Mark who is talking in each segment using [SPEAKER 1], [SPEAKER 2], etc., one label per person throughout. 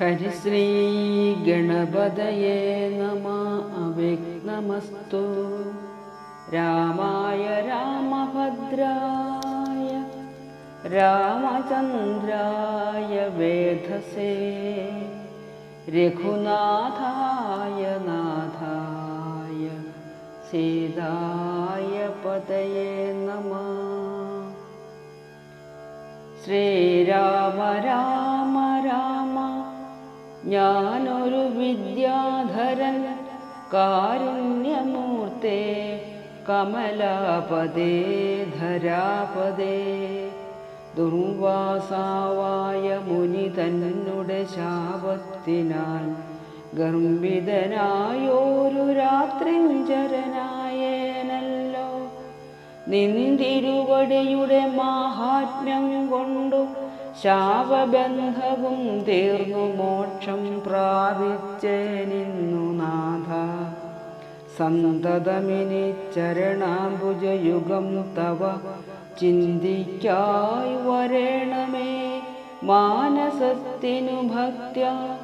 [SPEAKER 1] ഹരിശ്രീ ഗണപതയേ നമഃ. അവ്യക്തമസ്തു. രാമായ രാമഭദ്രായ രാമചന്ദ്രായ വേധസേ രഘുനാഥായ നാഥായ സീതായ പതയേ നമഃ. ശ്രീരാമ രാമ രാമ ഞാനൊരു വിദ്യാധരൻ, കാരുണ്യമൂർത്തേ കമലാപദേ ധരാപദേ. ദുർവാസാവായ മുനി തന്നുടെ ശാപത്തിനാൽ ഗർഭിതനായോരു രാത്രിഞ്ചരനായേനല്ലോ. നിന്തിരുവടിയുടെ മാഹാത്മ്യം കൊണ്ടു ശാപബന്ധവും തീർന്നു മോക്ഷം പ്രാപിച്ചേനിന്നു നാഥ. സന്തതമിനി ചരണാംബുജയുഗം തവ ചിന്തിക്കായി വരേണമേ. മാനസത്തിനു ഭക്ത്യാ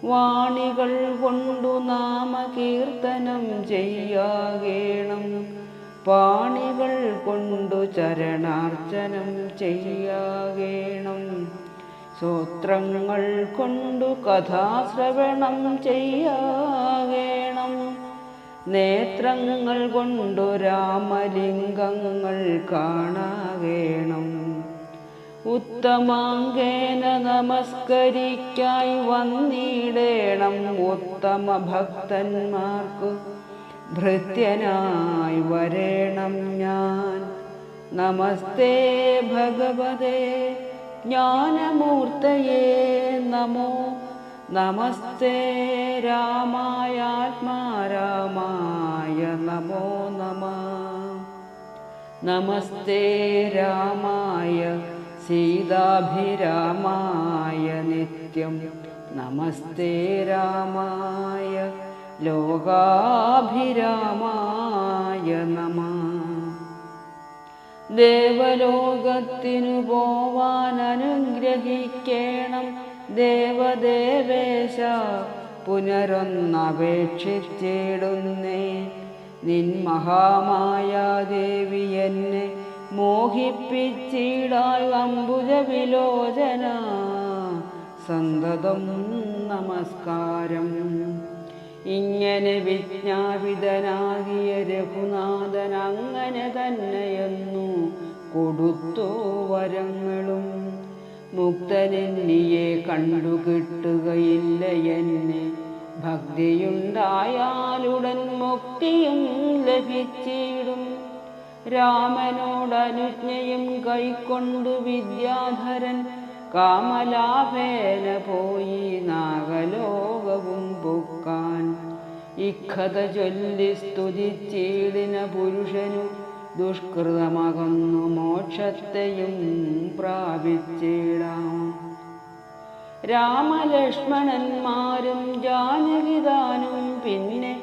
[SPEAKER 1] വാണികൾ കൊണ്ടു നാമകീർത്തനം ചെയ്യാകേണം. പാണികൾ കൊണ്ടു ചരണാർച്ചനം ചെയ്യാകേണം. സ്തോത്രങ്ങൾ കൊണ്ടു കഥാശ്രവണം ചെയ്യാകേണം. നേത്രങ്ങൾ കൊണ്ടു രാമലിംഗങ്ങൾ കാണാകേണം. ഉത്തമാംഗേന നമസ്കരിക്കായി വന്നിടേണം. ഉത്തമ ഭക്തന്മാർക്കു ഭൃത്യനായി വരേണം ഞാൻ. നമസ്തേ ഭഗവതേ ജ്ഞാനമൂർത്തയേ നമോ. നമസ്തേ രാമായ ആത്മാരാമായ നമോ നമഃ. നമസ്തേ രാമായ സീതാഭിരാമായ നിത്യം. നമസ്തേ രാമായ ലോകാഭിരാമായ നമഃ. ദേവലോകത്തിനു പോവാൻ അനുഗ്രഹിക്കേണം ദേവദേവേശ. പുനരൊന്നപേക്ഷിച്ചിടുന്നേ. നിൻ മഹാമായാദേവി എന്നെ മോഹിപ്പിച്ചിടായി അംബുജവിലോചന. സന്തതം നമസ്കാരം. ഇങ്ങനെ വിജ്ഞാപിതനാകിയ രഘുനാഥൻ അങ്ങനെ തന്നെയെന്നു കൊടുത്തു വരങ്ങളും. മുക്തനെന്നിയെ കണ്ടു കിട്ടുകയില്ല എന്നെ. ഭക്തിയുണ്ടായാലുടൻ മുക്തിയും ലഭിച്ചിടും. രാമനോടനുജ്ഞയും കൈക്കൊണ്ടു വിദ്യാധരൻ കാമലാഭേന പോയി നാഗലോകവും പൊക്കാൻ. ഇക്കഥ ചൊല്ലി സ്തുതിച്ചിടിന പുരുഷനു ദുഷ്കൃതമകന്നു മോക്ഷത്തെയും പ്രാപിച്ചിടാം. രാമലക്ഷ്മണന്മാരും ജാനകിതാനും പിന്നെ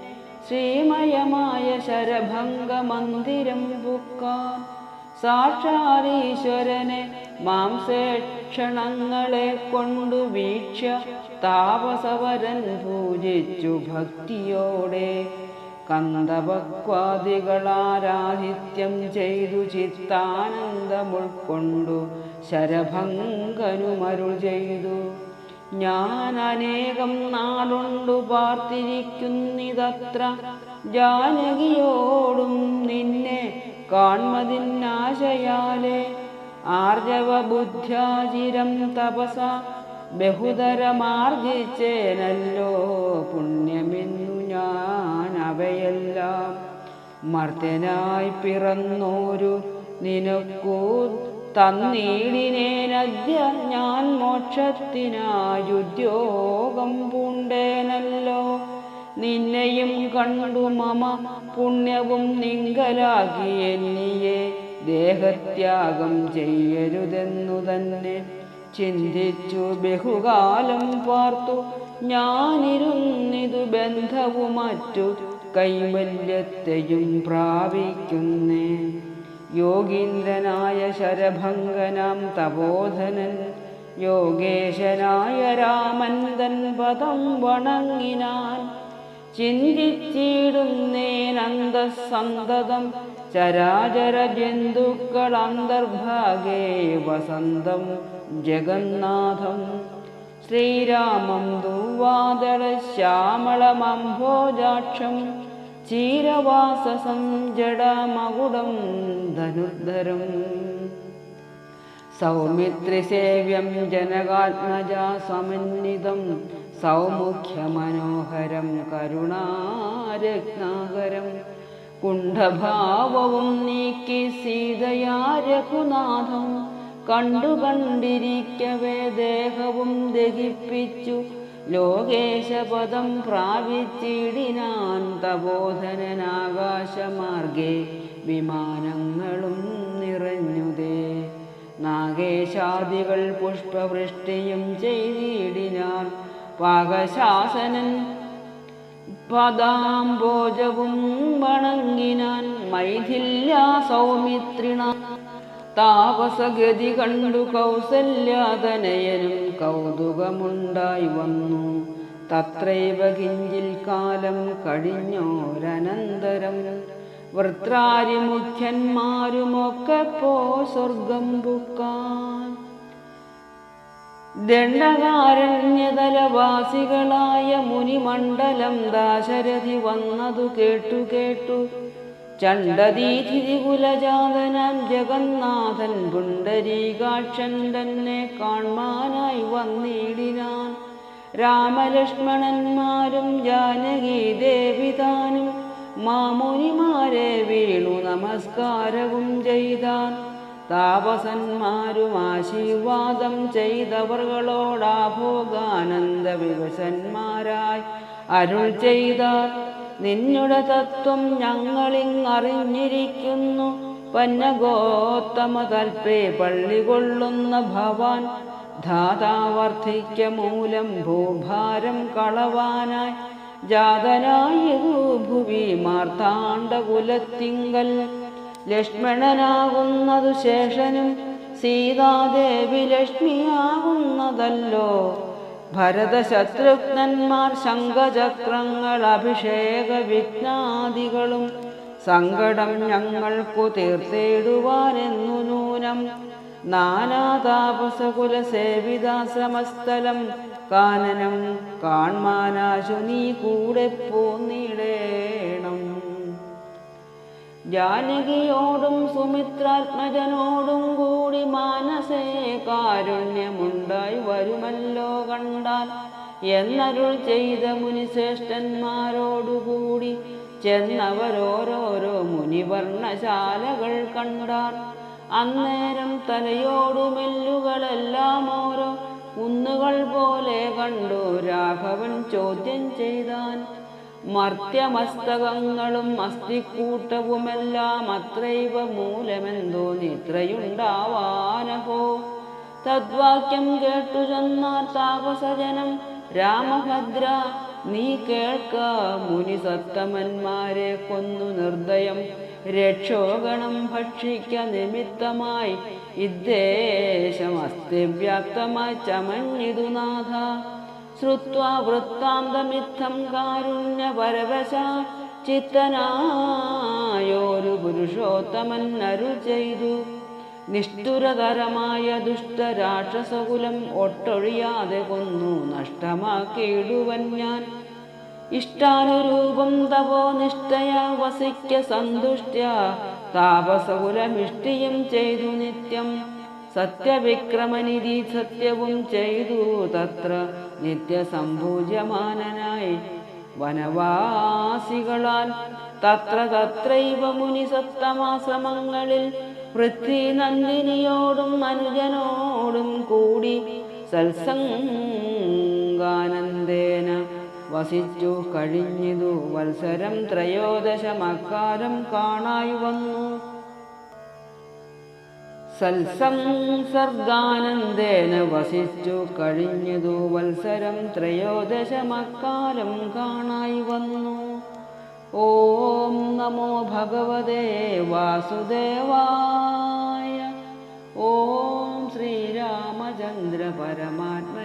[SPEAKER 1] ശ്രീമയമായ ശരഭംഗ മന്ദിരം പുക്കാൻ. സാക്ഷാരീശ്വരനെ മാംസേക്ഷണങ്ങളെ കൊണ്ടു വീക്ഷ്യ താപസവരൻ പൂജിച്ചു ഭക്തിയോടെ. കന്ദപക്വാദികളാരാധിത്യം ചെയ്തു ചിത്താനന്ദമുൾക്കൊണ്ടു ശരഭംഗനുമരുൾ ചെയ്തു. ഞാൻ അനേകം നാളുണ്ടു പാർത്തിരിക്കുന്നിതത്ര. ജാനകിയോടും നിന്നെ കാൺമതിന്നാശയാലേ. ആർജവബുദ്ധ്യാചിരം തപസ ബഹുതരമാർജിച്ചേനല്ലോ. പുണ്യമെന്നു ഞാൻ അവയെല്ലാം മർത്യനായി പിറന്നോരു നിനക്കു തന്നീടിനേനദ്യ. ഞാൻ മോക്ഷത്തിനായുദ്യോഗം പൂണ്ടേനല്ലോ. നിന്നെയും കണ്ടു മമ പുണ്യവും നിങ്കലാക്കി എന്നിയെ ദേഹത്യാഗം ചെയ്യരുതെന്നു തന്നെ ചിന്തിച്ചു ബഹുകാലം പാർത്തു. ഞാനിരുന്നിതു ബന്ധവും മറ്റു കൈവല്യത്തെയും പ്രാപിക്കുന്നേ. യോഗീന്ദ്രനായ ശരഭംഗനാം തപോധനൻ യോഗേശനായ രാമൻ തൻ പദം വണങ്ങിനാൻ. ചിന്തിച്ചിടുന്നേനന്തസന്തതം ചരാചര ജന്തുക്കൾ അന്തർഭാഗേ വസന്തം ജഗന്നാഥം. ശ്രീരാമം ദുർവാദള ശ്യാമളമംഭോജാക്ഷം ചീരവാസസം ജടാമകുടം ധനുർധരം. സൗമിത്രിസേവ്യം ജനകാത്മജാ സമന്വിതം സൗമുഖ്യമനോഹരം കരുണാരത്നാകരം. കുണ്ഠഭാവവും നീക്കി സീതയാ രഘുനാഥം കണ്ടിരിക്കവേ ദേഹവും ദഹിപ്പിച്ചു ലോകേശപദം പ്രാപിച്ചിടിനാൻ. തപോധനനാകാശമാർഗേ വിമാനങ്ങളും നിറഞ്ഞുതേ. നാഗേശാദികൾ പുഷ്പവൃഷ്ടിയും ചെയ്തിടിനാൻ. പാകശാസനൻ പദാംബോജവും വണങ്ങിനാൻ. മൈഥില്യാ സൗമിത്രിണ താപസഗതി കണ്ടു കൗസല്യാതനയനും കൗതുകമുണ്ടായി വന്നു. തത്രൈവ കിഞ്ചിൽ കാലം കഴിഞ്ഞോരനന്തരം വൃത്രാരിമുഖ്യന്മാരുമൊക്കെ പോ സ്വർഗം പുക്കാൻ. ദണ്ഡകാരണ്യതലവാസികളായ മുനിമണ്ഡലം ദാശരഥി വന്നതു കേട്ടു ചണ്ഡദീതികുലജാതനാം ജഗന്നാഥൻ പുണ്ടരീകാക്ഷൻ തന്നെ കാൺമാനായി വന്നിടിനാൻ. രാമലക്ഷ്മണന്മാരും ജാനകി ദേവിതാനും മാമുനിമാരെ വീണു നമസ്കാരവും ചെയ്താൻ. താപസന്മാരും ആശീർവാദം ചെയ്തവർകളോടാഭോഗാനന്ദ വിവശന്മാരായി അരുൾ ചെയ്താൽ. നിന്നുടെ തത്വം ഞങ്ങളിങ്ങറിഞ്ഞിരിക്കുന്നു. പന്നഗോത്തമ തൽപേ പള്ളി കൊള്ളുന്ന ഭവാൻ ധാതാവർദ്ധിക്ക മൂലം ഭൂഭാരം കളവാനായി ജാതനായതു ഭുവി മാർത്താണ്ഡകുലത്തിങ്കൽ. ലക്ഷ്മണനാകുന്നതു ശേഷനും സീതാദേവി ലക്ഷ്മിയാകുന്നതല്ലോ. ഭരതശത്രുഘ്നന്മാർ ശംഖചക്രങ്ങൾ അഭിഷേക വിഘ്നാദികളും സങ്കടം ഞങ്ങൾക്കു തീർത്തേടുവാനെന്നു നൂനം. നാനാതാപസകുലസേവിതാശ്രമസ്ഥലം കാനനം കാൺമാനാശു നീ കൂടെ പോന്നിടേണം. ജാനകിയോടും സുമിത്രാത്മജനോടും കൂടി മാനസേ കാരുണ്യമുണ്ടായി വരുമല്ലോ കണ്ടാൽ എന്നരുൾ ചെയ്ത മുനിശ്രേഷ്ഠന്മാരോടുകൂടി ചെന്നവരോരോരോ മുനിവർണ്ണശാലകൾ കണ്ടാർ. അന്നേരം തലയോടുമെല്ലുകളെല്ലാം ഓരോ കുന്നുകൾ പോലെ കണ്ടു രാഘവൻ ചോദ്യം ചെയ്താൻ. മർത്യമസ്തകങ്ങളും അസ്ഥിക്കൂട്ടവുമെല്ലാം അത്രൈവ മൂലമെന്തോ നിത്രയുണ്ടാവാനഹോ. തദ്വാക്യം കേട്ടു ചെന്നാർ താപസജനം. രാമഭദ്ര നീ കേൾക്ക, മുനിസത്തമന്മാരെ കൊന്നു നിർദ്ദയം രക്ഷോഗണം ഭക്ഷിക്ക നിമിത്തമായി ഇദ്ദേശമസ്തിവ്യാപ്തമായി ചമഞ്ഞിതു നാഥ. ശ്രുത്വാ വൃത്താന്തമിത്തം കാരുണ്യപരവശ ചിത്തനായോരു പുരുഷോത്തമൻ അരുൾ ചെയ്തു. നിഷ്ഠുരതരമായ ദുഷ്ടരാക്ഷസകുലം ഒട്ടൊഴിയാതെ കൊന്നു നഷ്ടമാക്കിയിടുവൻ ഞാൻ. ഇഷ്ടാനുരൂപം തപോ നിഷ്ഠയ വസിക്ക സന്തുഷ്ട്യ താപസകുലമിഷ്ടിയും ചെയ്തു നിത്യം. സത്യവിക്രമനിധി സത്യവും ചെയ്തു തത്ര നിത്യസംപൂജ്യമാനനായി വനവാസികളാൽ. തത്രൈവ മുനിസത്തമാശ്രമങ്ങളിൽ പൃഥ്വീനന്ദിനിയോടും അനുജനോടും കൂടി സത്സംഗാനന്ദേന വസിച്ചു കഴിഞ്ഞിതു വത്സരം ത്രയോദശമക്കാലം കാണായി വന്നു. സത്സംസർഗാനന്ദേന വസിച്ചു കഴിഞ്ഞിതു വത്സരം ത്രയോദശമക്കാലം കാണായി വന്നു. ഓം നമോ ഭഗവതേ വാസുദേവായ. ഓം ശ്രീരാം. ശ്രീരാമചന്ദ്ര പരമാത്മ